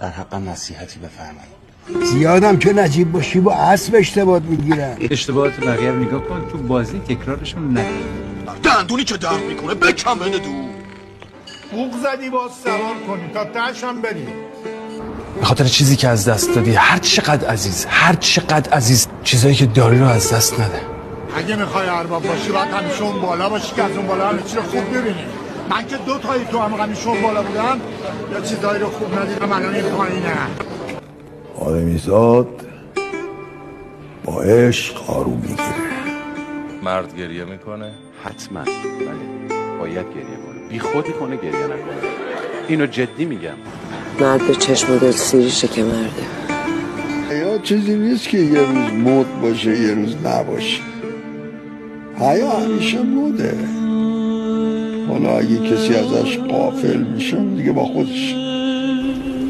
در حقم نصیحتی بفرمایید. زیادم که نجیب باشی با اسب اشتباهات میگیرن. اشتباهات بقیه رو نگاه کن، تو بازی تکرارشون نکن. دندونی که درد میکنه بکن بده دو. بوق زدی باز سوار کنی تا تهش هم بریم. به خاطر چیزی که از دست دادی، هر چقدر عزیز چیزایی که داری رو از دست نده. اگه میخوای ارباب باشی باید همیشه اون بالا باشی که از اون بالا همه چی رو خوب ببینی. من که 2 تایی تو هم همیشه اون بالا بودم یا چیزایی رو خوب ندیدم، الان این پایینه. آدمیزاد با عشق آروم میگیره. مرد گریه میکنه؟ حتما بله، باید گریه کنه. بی خودی کنه گریه نکنه. اینو جدی میگم. مرد به چشم دل سیریشه که مرده. حیا چیزی نیست که یه روز مد باشه یه روز نباشه. حیا همیشه موده. حالا اگه کسی ازش غافل میشه دیگه با خودش